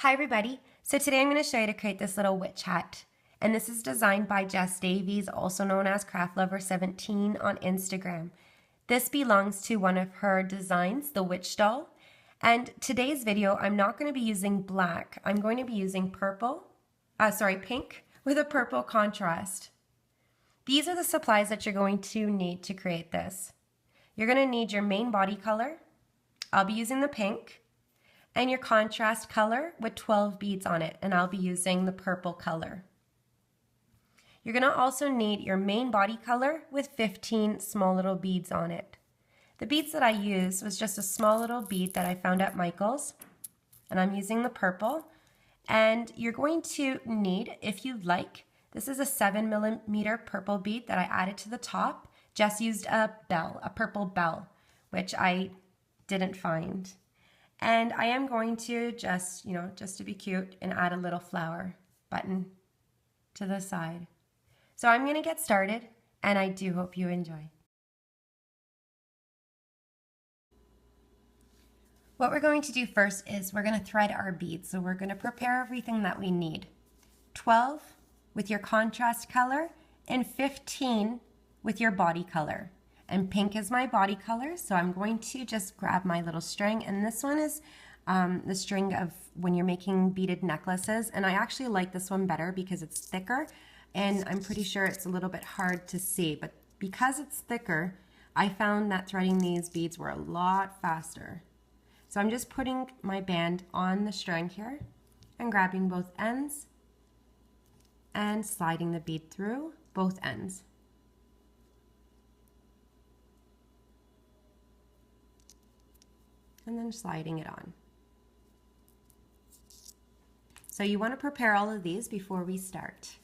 Hi everybody, so today I'm going to show you to create this little witch hat. And this is designed by Jess Davies, also known as CraftLover17 on Instagram. This belongs to one of her designs, the witch doll. And today's video, I'm not going to be using black. I'm going to be using pink with a purple contrast. These are the supplies that you're going to need to create this. You're going to need your main body color. I'll be using the pink. And your contrast color with 12 beads on it, and I'll be using the purple color. You're going to also need your main body color with 15 small little beads on it. The beads that I used was just a small little bead that I found at Michael's, and I'm using the purple. And you're going to need, if you'd like, this is a 7mm purple bead that I added to the top. Jess used a purple bell, which I didn't find. And I am going to just to be cute and add a little flower button to the side. So I'm going to get started, and I do hope you enjoy. What we're going to do first is we're going to thread our beads. So we're going to prepare everything that we need. 12 with your contrast color and 15 with your body color. And pink is my body color, so I'm going to just grab my little string, and this one is the string of when you're making beaded necklaces, and I actually like this one better because it's thicker, and I'm pretty sure it's a little bit hard to see, but because it's thicker, I found that threading these beads were a lot faster. So I'm just putting my band on the string here and grabbing both ends and sliding the bead through both ends. And then sliding it on. So you want to prepare all of these before we start.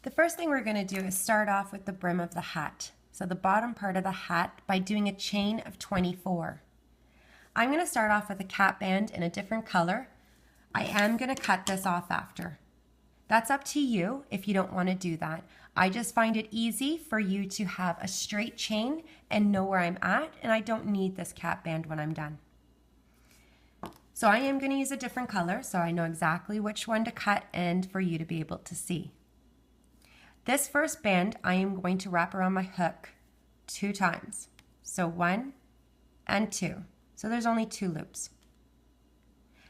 The first thing we're going to do is start off with the brim of the hat. So the bottom part of the hat by doing a chain of 24. I'm going to start off with a cap band in a different color. I am going to cut this off after. That's up to you if you don't want to do that. I just find it easy for you to have a straight chain and know where I'm at, and I don't need this cap band when I'm done. So I am going to use a different color so I know exactly which one to cut and for you to be able to see. This first band I am going to wrap around my hook 2 times. So 1 and 2. So there's only 2 loops.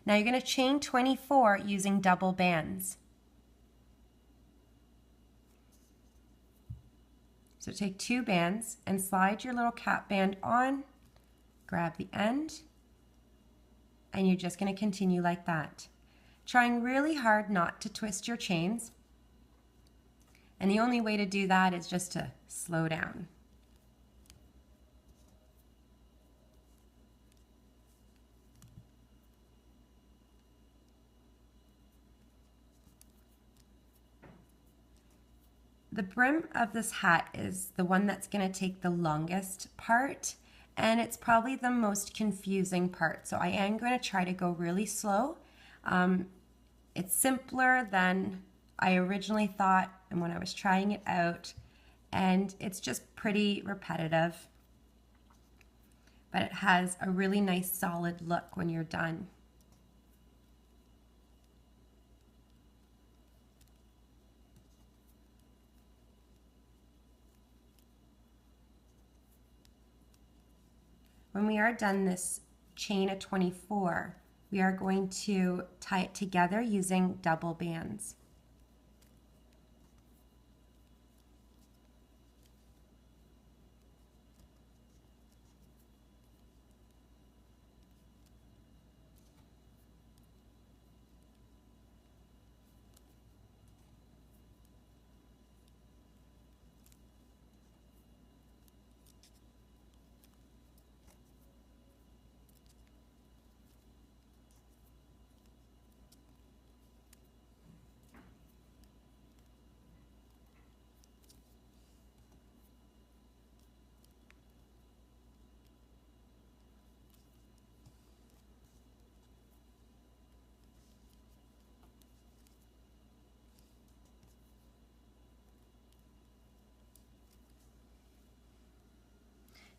Now you're going to chain 24 using double bands. So take 2 bands and slide your little cap band on, grab the end, and you're just going to continue like that. Trying really hard not to twist your chains. And the only way to do that is just to slow down. The brim of this hat is the one that's going to take the longest part, and it's probably the most confusing part. So I am going to try to go really slow. It's simpler than I originally thought and when I was trying it out, and it's just pretty repetitive. But it has a really nice solid look when you're done. When we are done this chain of 24, we are going to tie it together using double bands.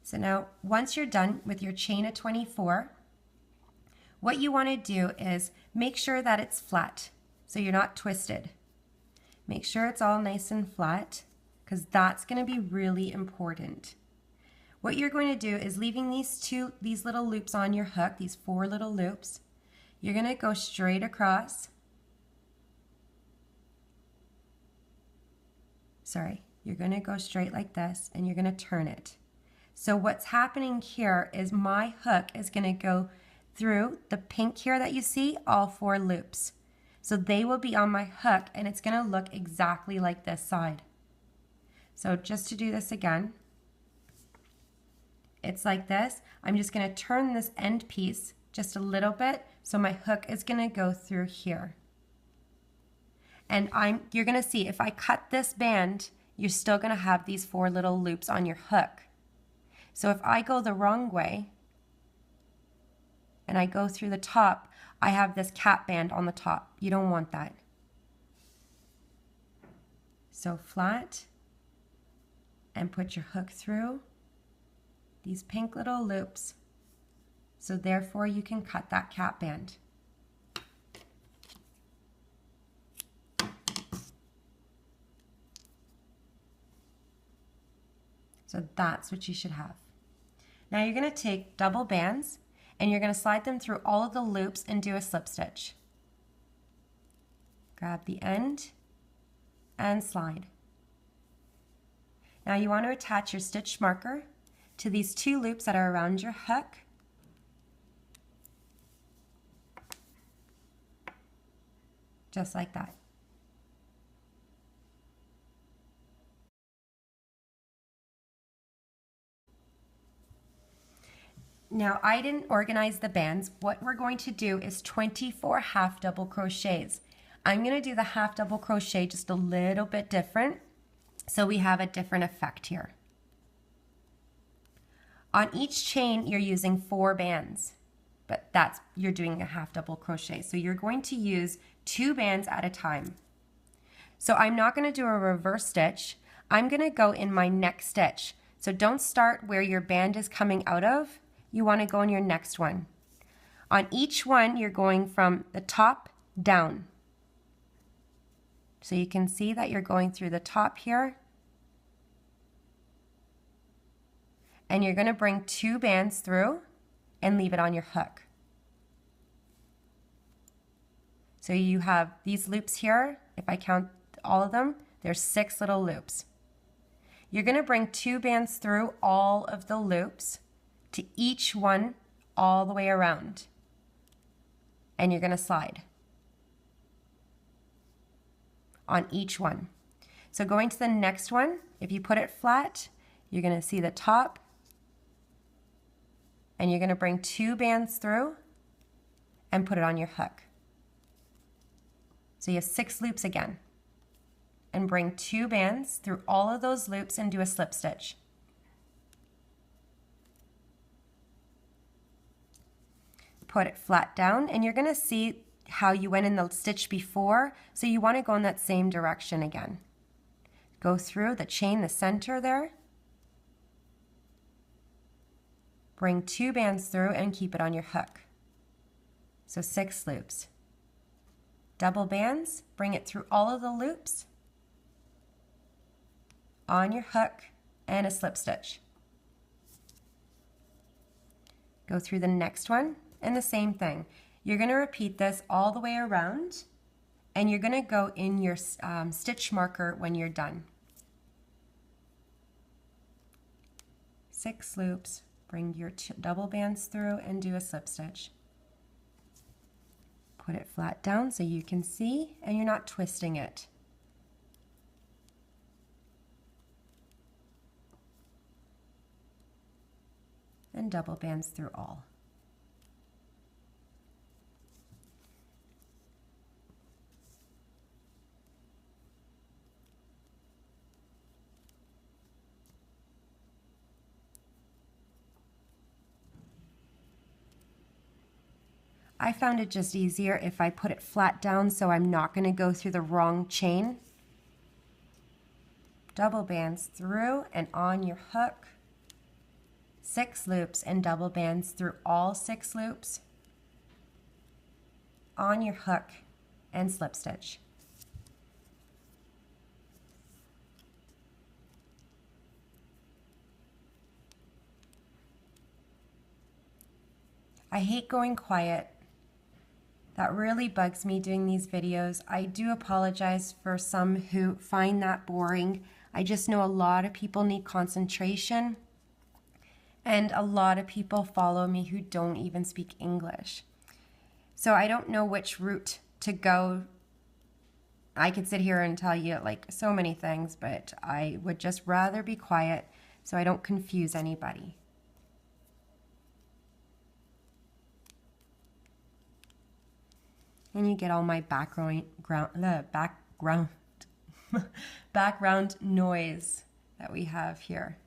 So now, once you're done with your chain of 24, what you want to do is make sure that it's flat, so you're not twisted. Make sure it's all nice and flat, because that's going to be really important. What you're going to do is leaving these little loops on your hook, these 4 little loops. You're going to go straight across. Sorry, you're going to go straight like this, and you're going to turn it. So what's happening here is my hook is going to go through the pink here that you see, all 4 loops. So they will be on my hook, and it's going to look exactly like this side. So just to do this again, it's like this. I'm just going to turn this end piece just a little bit, so my hook is going to go through here. And you're going to see if I cut this band, you're still going to have these 4 little loops on your hook. So if I go the wrong way and I go through the top, I have this cap band on the top. You don't want that. So flat, and put your hook through these pink little loops. So therefore you can cut that cap band. So that's what you should have. Now you're going to take double bands and you're going to slide them through all of the loops and do a slip stitch. Grab the end and slide. Now you want to attach your stitch marker to these 2 loops that are around your hook. Just like that. Now I didn't organize the bands. What we're going to do is 24 half double crochets. I'm going to do the half double crochet just a little bit different, so we have a different effect here. On each chain you're using 4 bands, but you're doing a half double crochet. So you're going to use 2 bands at a time. So I'm not going to do a reverse stitch. I'm going to go in my next stitch. So don't start where your band is coming out of. You want to go in your next one. On each one, you're going from the top down. So you can see that you're going through the top here. And you're going to bring 2 bands through and leave it on your hook. So you have these loops here. If I count all of them, there's 6 little loops. You're going to bring 2 bands through all of the loops to each one all the way around, and you're going to slide on each one. So going to the next one, if you put it flat, you're going to see the top, and you're going to bring 2 bands through and put it on your hook. So you have 6 loops again, and bring 2 bands through all of those loops and do a slip stitch. Put it flat down, and you're going to see how you went in the stitch before, so you want to go in that same direction again. Go through the chain, the center there, bring 2 bands through and keep it on your hook. So 6 loops. Double bands, bring it through all of the loops, on your hook, and a slip stitch. Go through the next one. And the same thing. You're going to repeat this all the way around, and you're going to go in your stitch marker when you're done. 6 loops, bring your double bands through and do a slip stitch. Put it flat down so you can see and you're not twisting it. And double bands through all. I found it just easier if I put it flat down so I'm not going to go through the wrong chain. Double bands through and on your hook. 6 loops and double bands through all 6 loops on your hook and slip stitch. I hate going quiet. That really bugs me doing these videos. I do apologize for some who find that boring. I just know a lot of people need concentration, and a lot of people follow me who don't even speak English. So I don't know which route to go. I could sit here and tell you like so many things, but I would just rather be quiet so I don't confuse anybody. And you get all my background background noise that we have here.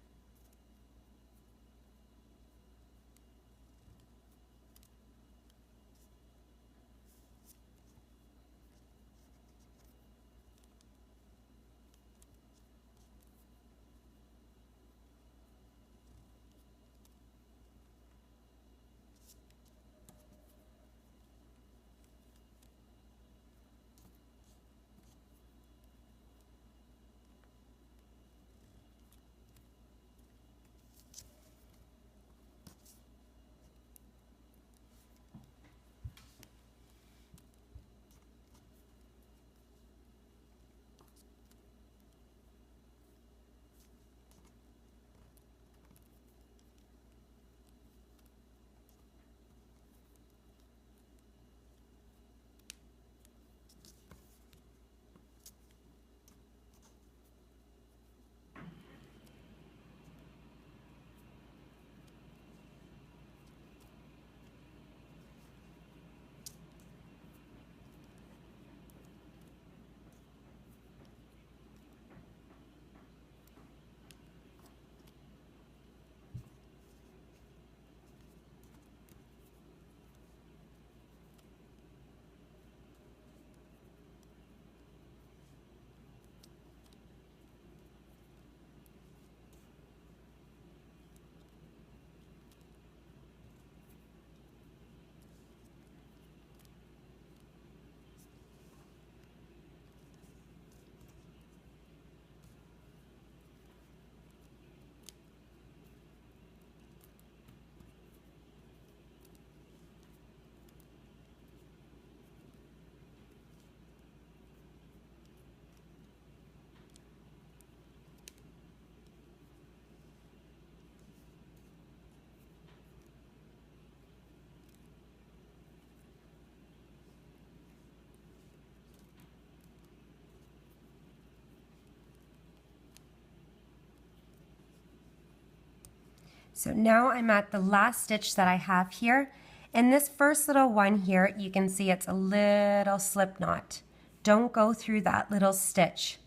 So now I'm at the last stitch that I have here. In this first little one here, you can see it's a little slip knot. Don't go through that little stitch.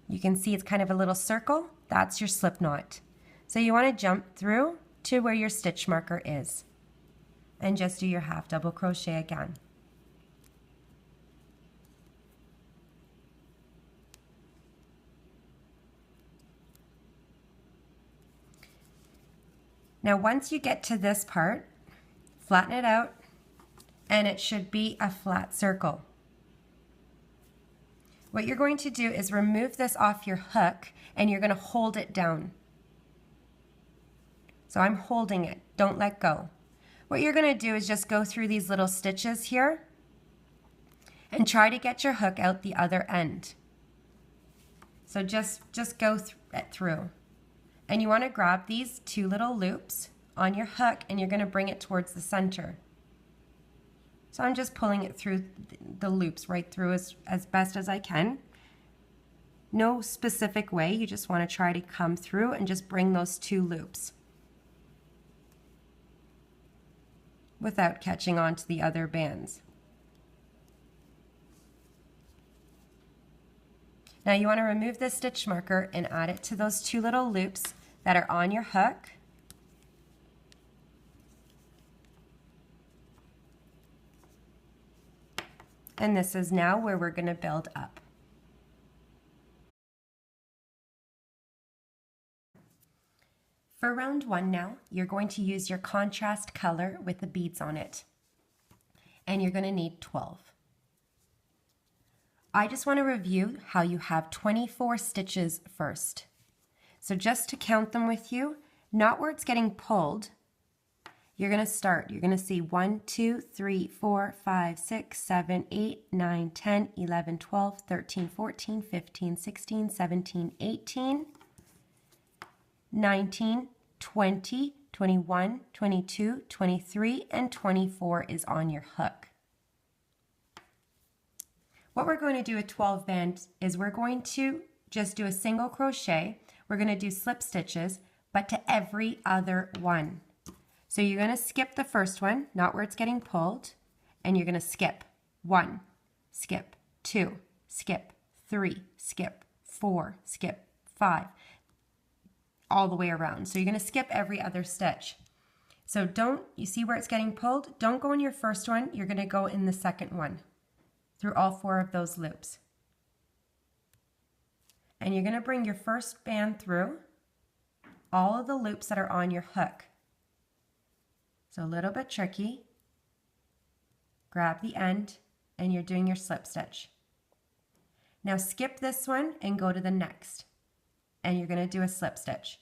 You can see it's kind of a little circle. That's your slip knot. So you want to jump through to where your stitch marker is and just do your half double crochet again. Now once you get to this part, flatten it out and it should be a flat circle. What you're going to do is remove this off your hook and you're going to hold it down. So I'm holding it, don't let go. What you're going to do is just go through these little stitches here and try to get your hook out the other end. So just go through. And you want to grab these two little loops on your hook and you're going to bring it towards the center. So I'm just pulling it through the loops right through as best as I can. No specific way, you just want to try to come through and just bring those two loops without catching on to the other bands. Now you want to remove this stitch marker and add it to those two little loops that are on your hook. And this is now where we're going to build up. For round 1 now, you're going to use your contrast color with the beads on it. And you're going to need 12. I just want to review how you have 24 stitches first. So just to count them with you, not where it's getting pulled, you're going to start. You're going to see 1, 2, 3, 4, 5, 6, 7, 8, 9, 10, 11, 12, 13, 14, 15, 16, 17, 18, 19, 20, 21, 22, 23, and 24 is on your hook. What we're going to do with 12 band is we're going to just do a single crochet. We're going to do slip stitches, but to every other one. So you're going to skip the first one, not where it's getting pulled, and you're going to skip 1, skip 2, skip 3, skip 4, skip 5, all the way around. So you're going to skip every other stitch. So you see where it's getting pulled? Don't go in your first one, you're going to go in the second one through all 4 of those loops. And you're going to bring your first band through all of the loops that are on your hook. So a little bit tricky. Grab the end and you're doing your slip stitch. Now skip this one and go to the next. And you're going to do a slip stitch.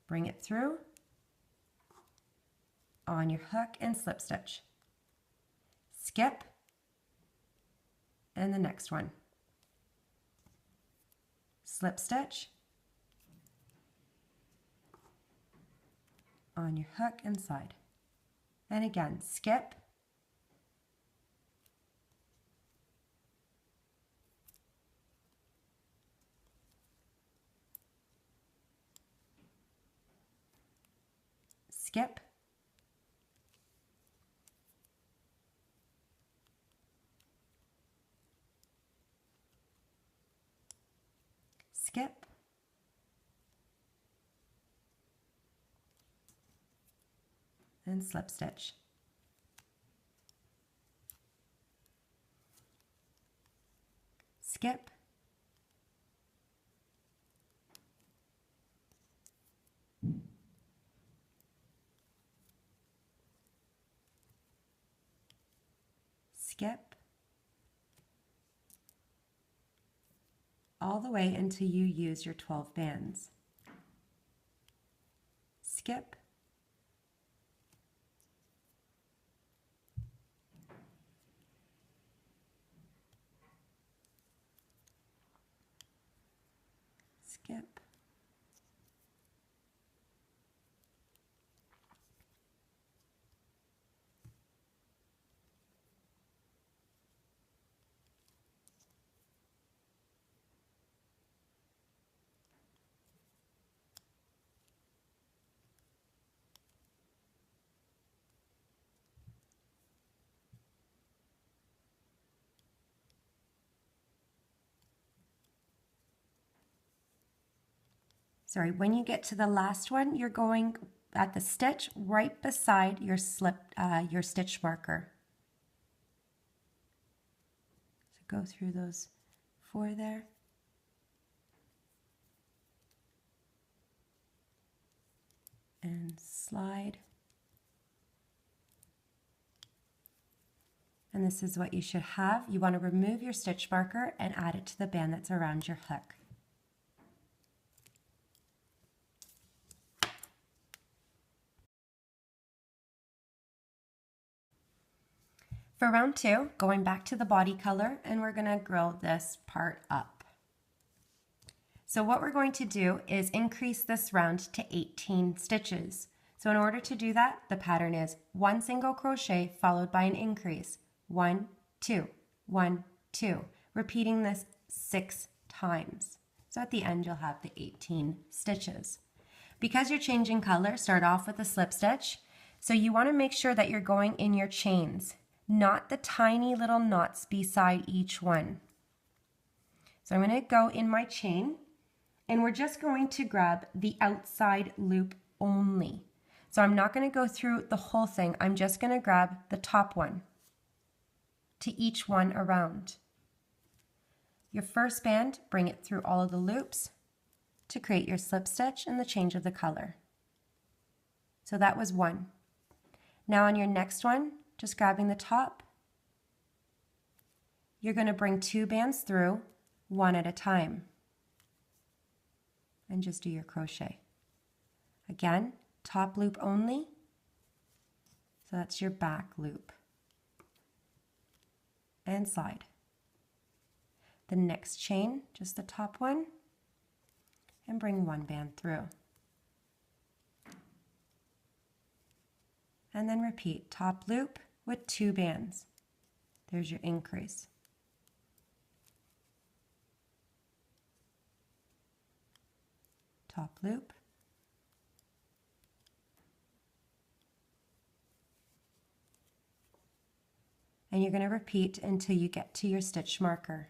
Bring it through on your hook and slip stitch. Skip and the next one. Slip stitch on your hook and side. And again, skip, skip, skip, and slip stitch. Skip, skip, all the way until you use your 12 bands. Skip, skip, sorry, when you get to the last one, you're going at the stitch right beside your your stitch marker. So go through those 4 there. And slide. And this is what you should have. You want to remove your stitch marker and add it to the band that's around your hook. For round 2, going back to the body color, and we're going to grill this part up. So what we're going to do is increase this round to 18 stitches. So in order to do that, the pattern is 1 single crochet followed by an increase. 1, 2, 1, 2. Repeating this 6 times. So at the end you'll have the 18 stitches. Because you're changing color, start off with a slip stitch. So you want to make sure that you're going in your chains, not the tiny little knots beside each one. So I'm going to go in my chain, and we're just going to grab the outside loop only. So I'm not going to go through the whole thing. I'm just going to grab the top one to each one around. Your first band, bring it through all of the loops, to create your slip stitch and the change of the color. So that was one. Now on your next one, just grabbing the top, you're going to bring 2 bands through, one at a time, and just do your crochet. Again, top loop only, so that's your back loop, and side. The next chain, just the top one, and bring 1 band through. And then repeat, top loop with 2 bands. There's your increase. Top loop. And you're going to repeat until you get to your stitch marker.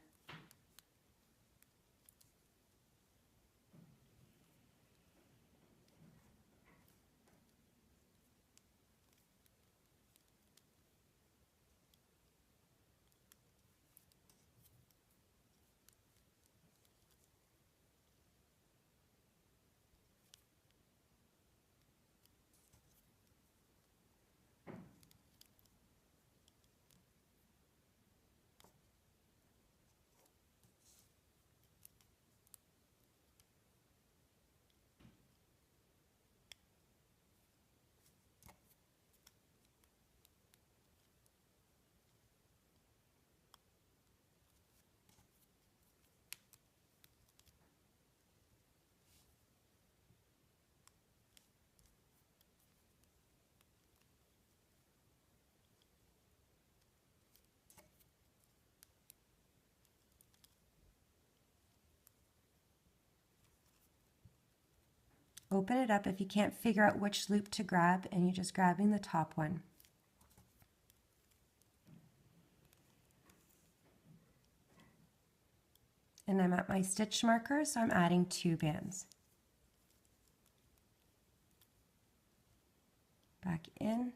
Open it up if you can't figure out which loop to grab, and you're just grabbing the top one. And I'm at my stitch marker, so I'm adding 2 bands. Back in.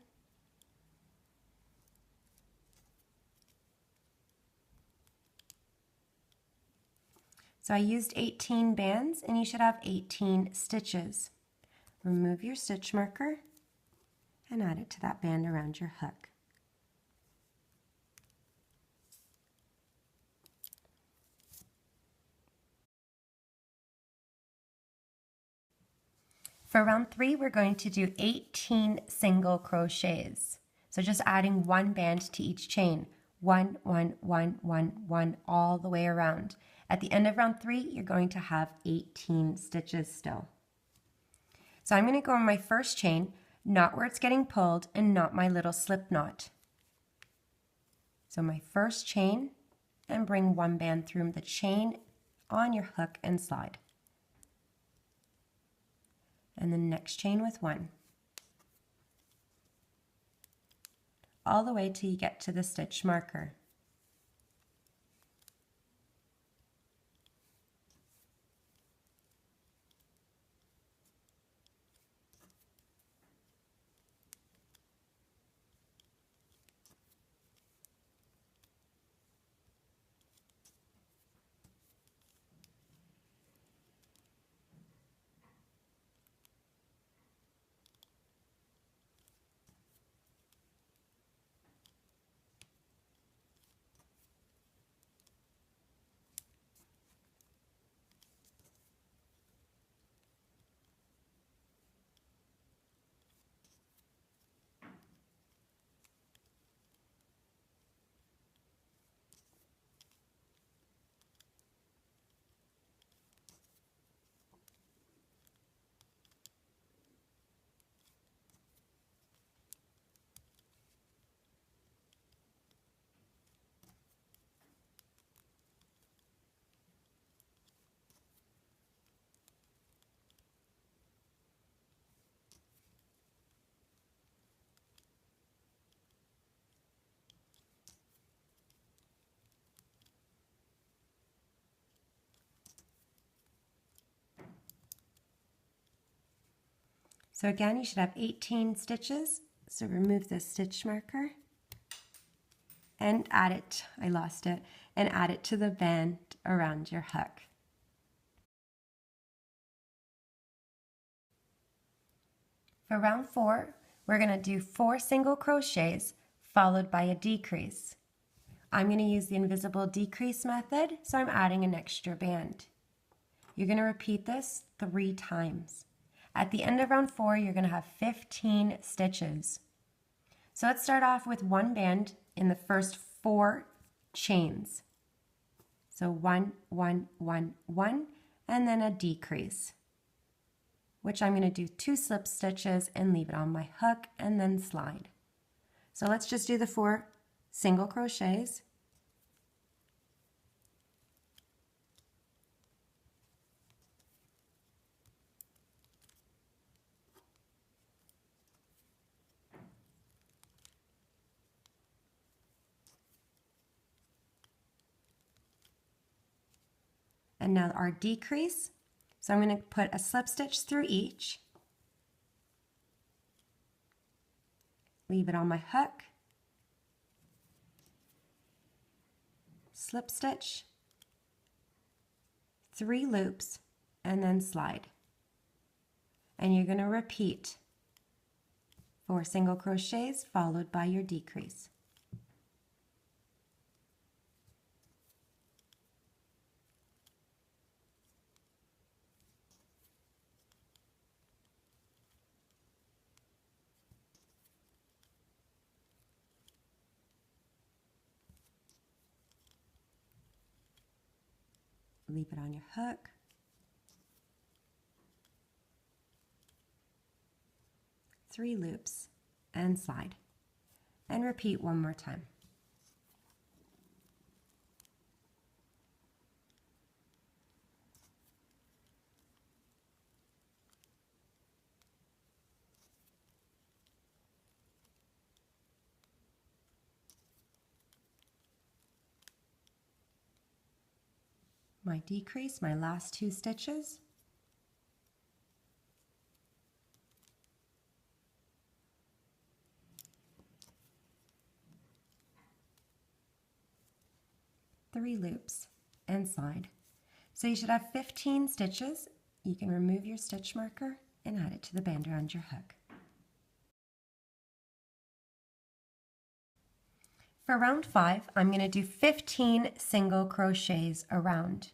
So I used 18 bands, and you should have 18 stitches. Remove your stitch marker and add it to that band around your hook. For round 3, we're going to do 18 single crochets. So just adding 1 band to each chain. 1, 1, 1, 1, 1, all the way around. At the end of round 3, you're going to have 18 stitches still. So I'm going to go on my first chain, not where it's getting pulled, and not my little slip knot. So my first chain, and bring 1 band through the chain on your hook and slide. And the next chain with 1. All the way till you get to the stitch marker. So again, you should have 18 stitches. So remove the stitch marker and add it, I lost it, and add it to the band around your hook. For round 4, we're going to do 4 single crochets followed by a decrease. I'm going to use the invisible decrease method, so I'm adding an extra band. You're going to repeat this 3 times. At the end of round 4, you're going to have 15 stitches. So let's start off with 1 band in the first 4 chains. So 1, 1, 1, 1, and then a decrease, which I'm going to do 2 slip stitches and leave it on my hook and then slide. So let's just do the 4 single crochets. And now our decrease. So I'm going to put a slip stitch through each. Leave it on my hook. Slip stitch, 3 loops, and then slide. And you're going to repeat 4 single crochets followed by your decrease. Leave it on your hook. Three loops and slide. And repeat one more time. My decrease, my last 2 stitches. Three loops and slide. So you should have 15 stitches. You can remove your stitch marker and add it to the band around your hook. For round 5, I'm going to do 15 single crochets around,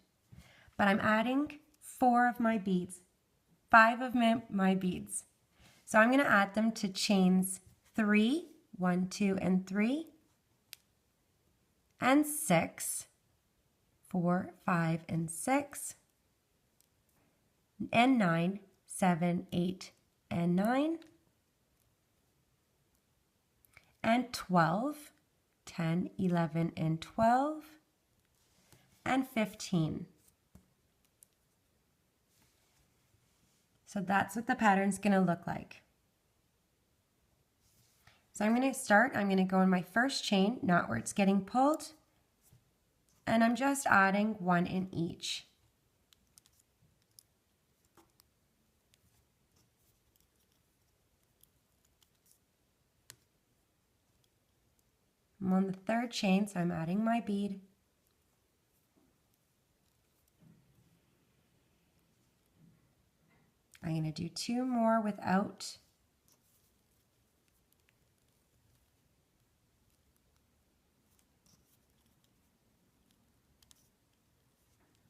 but I'm adding 4 of my beads, 5 of my beads. So I'm going to add them to chains 3, 1, 2, and 3, and 6, 4, 5, and 6, and 9, 7, 8, and 9, and 12, 10, 11, and 12, and 15. So that's what the pattern's going to look like. So I'm going to go in my first chain, not where it's getting pulled, and I'm just adding 1 in each. I'm on the 3rd chain, so I'm adding my bead. I'm going to do 2 more without.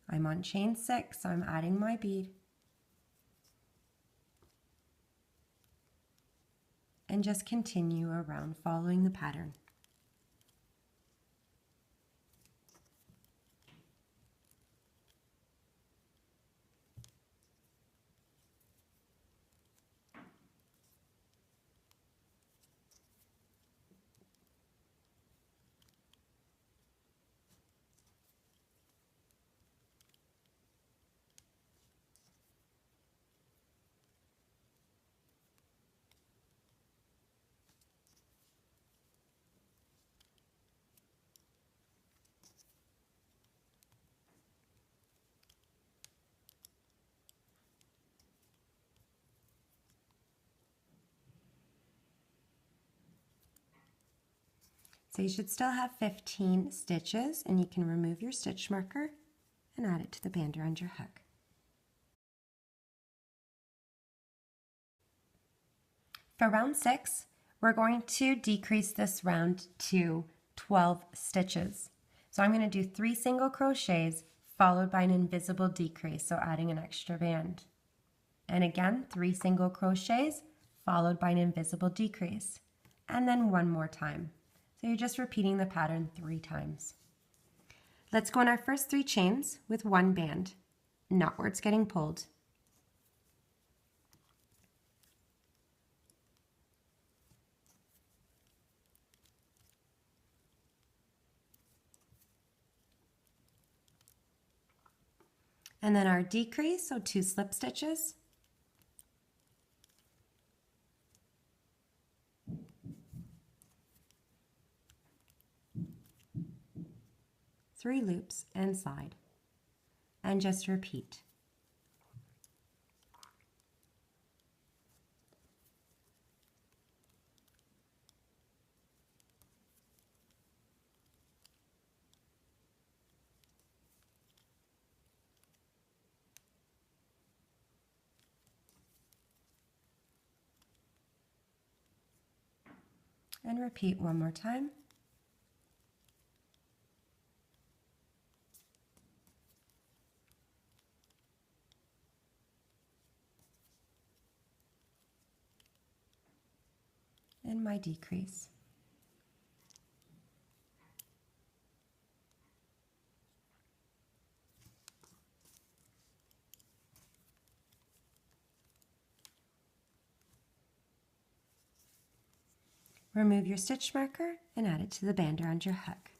I'm on chain 6, so I'm adding my bead. And just continue around following the pattern. So you should still have 15 stitches, and you can remove your stitch marker and add it to the band around your hook. For round 6, we're going to decrease this round to 12 stitches. So I'm going to do 3 single crochets followed by an invisible decrease, so adding an extra band. And again, 3 single crochets followed by an invisible decrease. And then one more time. So you're just repeating the pattern 3 times. Let's go on our first 3 chains with 1 band, not where it's getting pulled. And then our decrease, so 2 slip stitches. Three loops inside, and just repeat. And repeat one more time. And my decrease. Remove your stitch marker and add it to the band around your hook.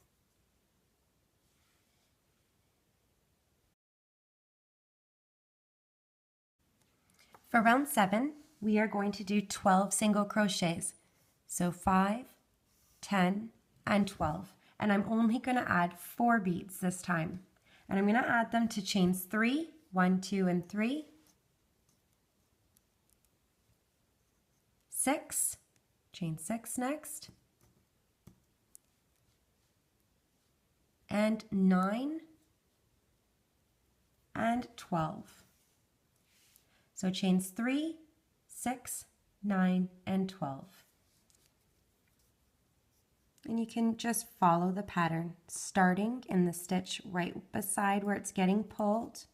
For round 7, we are going to do 12 single crochets. So 5, 10, and 12. And I'm only going to add 4 beads this time. And I'm going to add them to chains 3, 1, 2, and 3, 6, chain 6 next, and 9, and 12. So chains 3, 6, 9, and 12. And you can just follow the pattern, starting in the stitch right beside where it's getting pulled.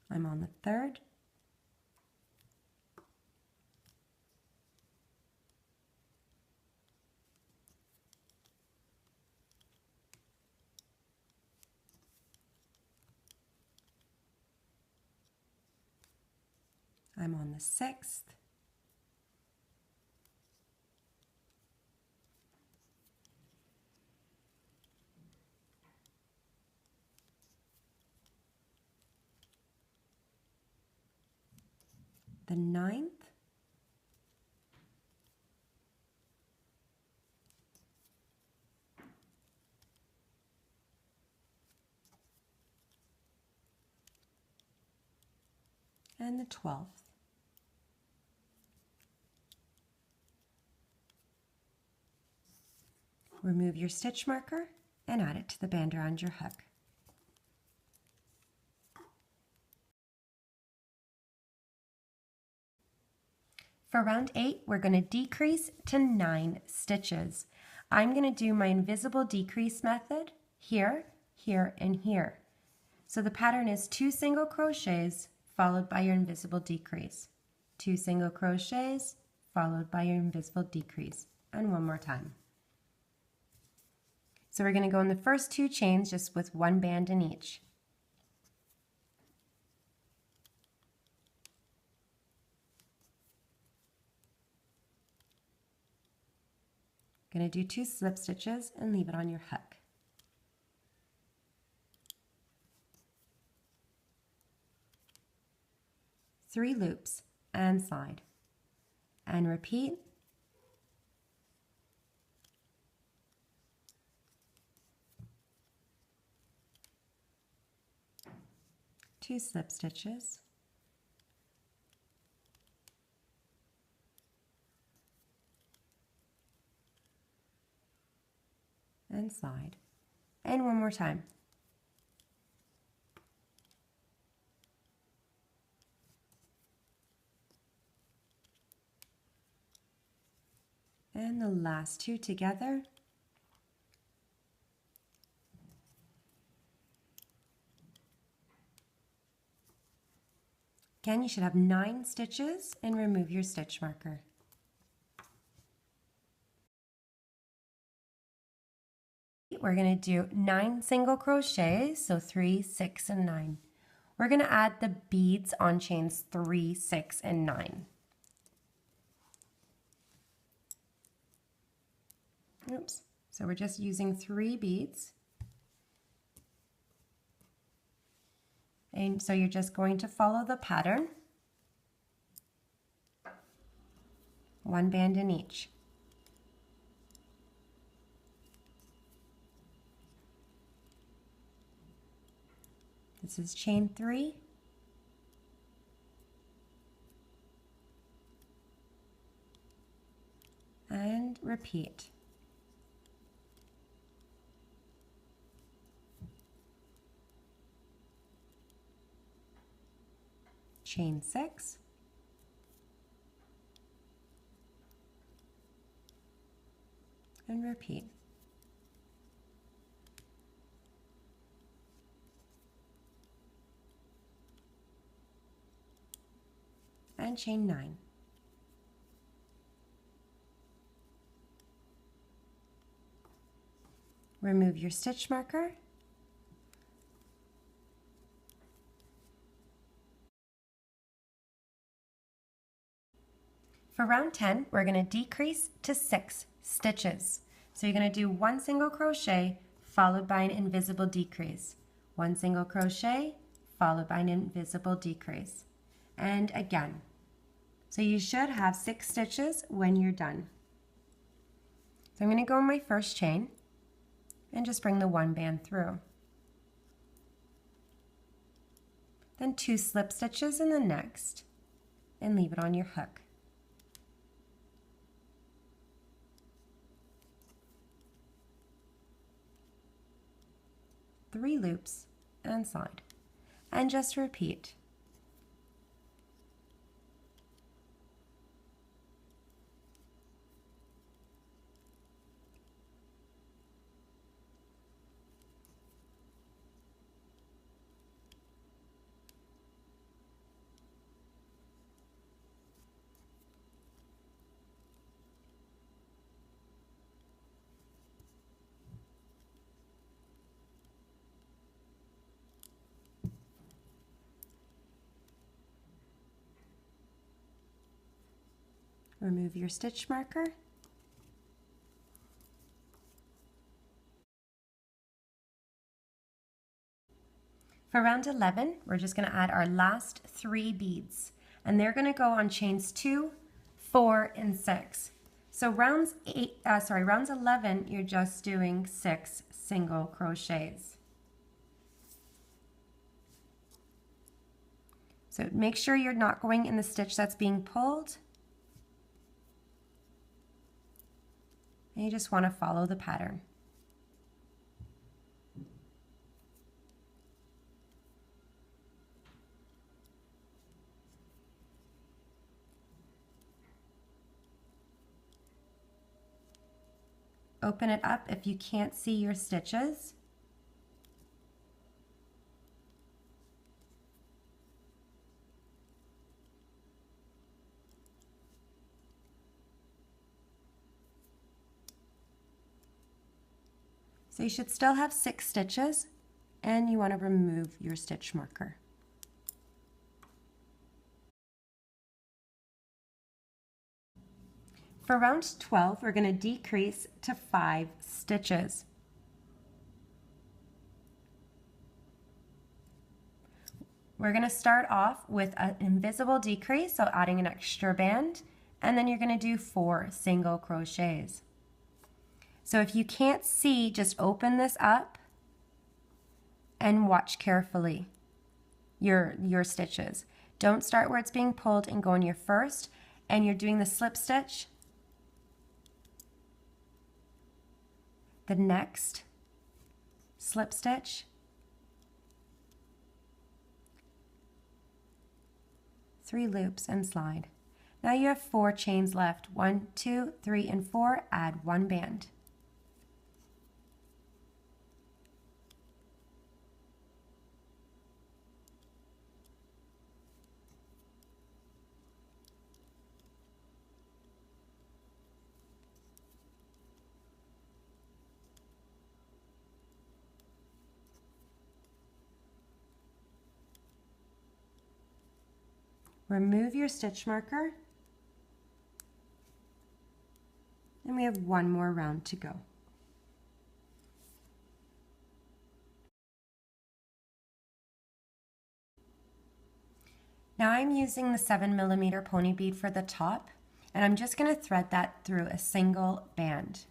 I'm on the 3rd. I'm on the 6th. The 9th. And the 12th. Remove your stitch marker and add it to the band around your hook. For round 8, we're going to decrease to 9 stitches. I'm going to do my invisible decrease method here, here, and here. So the pattern is 2 single crochets followed by your invisible decrease. 2 single crochets followed by your invisible decrease. And one more time. So we're going to go in the first 2 chains just with 1 band in each. Going to do 2 slip stitches and leave it on your hook. Three loops and slide. And repeat. Two slip stitches. And slide. And one more time. And the last two together. Again, you should have 9 stitches and remove your stitch marker. We're going to do 9 single crochets, so 3, 6, and 9. We're going to add the beads on chains 3, 6, and 9. Oops. So we're just using 3 beads. And so you're just going to follow the pattern. 1 band in each. This is chain 3. And repeat. Chain 6. And repeat. And chain 9. Remove your stitch marker. For round 10, we're going to decrease to 6 stitches. So you're going to do 1 single crochet followed by an invisible decrease. 1 single crochet followed by an invisible decrease. And again. So you should have 6 stitches when you're done. So I'm going to go in my first chain and just bring the 1 band through. Then 2 slip stitches in the next and leave it on your hook. 3 loops and slide, and just repeat. Remove your stitch marker. For round 11, we're just going to add our last 3 beads, and they're going to go on chains 2, 4, and 6. So rounds 11, you're just doing 6 single crochets. So make sure you're not going in the stitch that's being pulled. And you just want to follow the pattern. Open it up if you can't see your stitches. So you should still have 6 stitches, and you want to remove your stitch marker. For round 12, we're going to decrease to 5 stitches. We're going to start off with an invisible decrease, so adding an extra band, and then you're going to do 4 single crochets. So if you can't see, just open this up and watch carefully your stitches. Don't start where it's being pulled and go in your first, and you're doing the slip stitch, the next slip stitch, 3 loops and slide. Now you have 4 chains left. 1, 2, 3, and 4. Add 1 band. Remove your stitch marker, and we have 1 more round to go. Now I'm using the 7mm pony bead for the top, and I'm just going to thread that through a single band.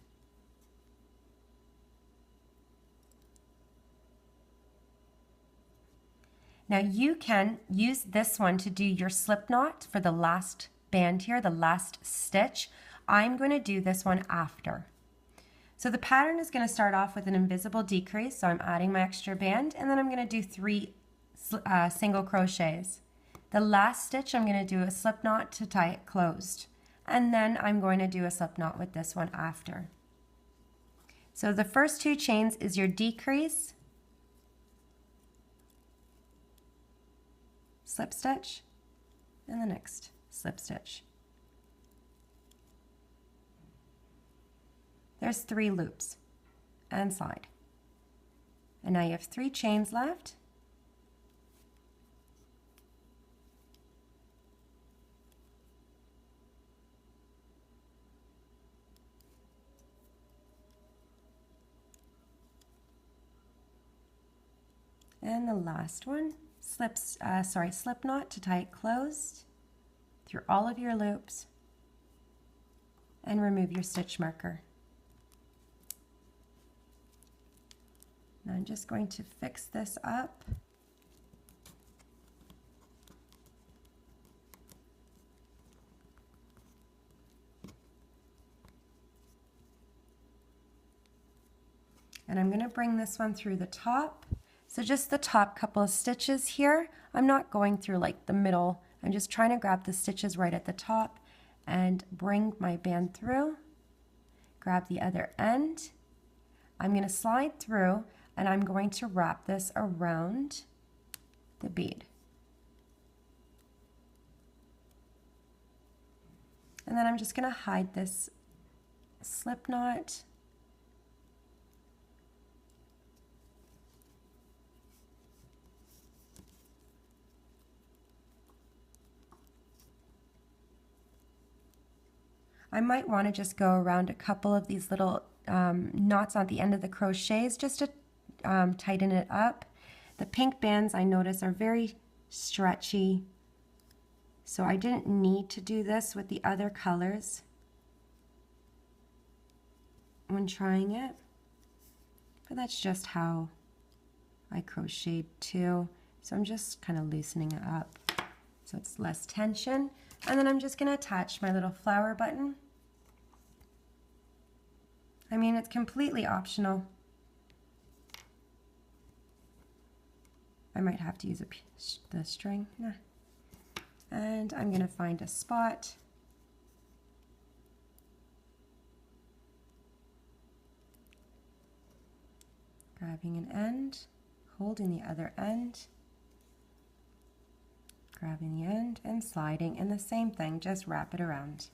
Now you can use this one to do your slip knot for the last band here, the last stitch. I'm going to do this one after. So the pattern is going to start off with an invisible decrease, so I'm adding my extra band, and then I'm going to do 3 single crochets. The last stitch I'm going to do a slip knot to tie it closed, and then I'm going to do a slip knot with this one after. So the first 2 chains is your decrease, slip stitch, and the next slip stitch. There's 3 loops and slide. And now you have 3 chains left. And the last one, slip knot to tie it closed through all of your loops and remove your stitch marker. Now I'm just going to fix this up. And I'm going to bring this one through the top. So just the top couple of stitches here. I'm not going through like the middle. I'm just trying to grab the stitches right at the top and bring my band through. Grab the other end. I'm going to slide through and I'm going to wrap this around the bead. And then I'm just going to hide this slip knot. I might want to just go around a couple of these little knots at the end of the crochets just to tighten it up. The pink bands I notice are very stretchy, so I didn't need to do this with the other colors when trying it, but that's just how I crocheted too. So I'm just kind of loosening it up so it's less tension. And then I'm just going to attach my little flower button. I mean, it's completely optional. I might have to use the string. Nah. And I'm going to find a spot. Grabbing an end, holding the other end, grabbing the end and sliding, and the same thing, just wrap it around.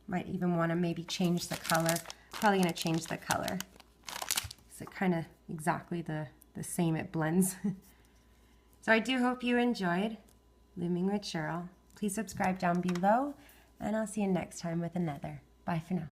Might even want to maybe change the color. Probably going to change the color. So it kind of exactly the same, it blends. So I do hope you enjoyed Looming with Cheryl. Please subscribe down below, and I'll see you next time with another. Bye for now.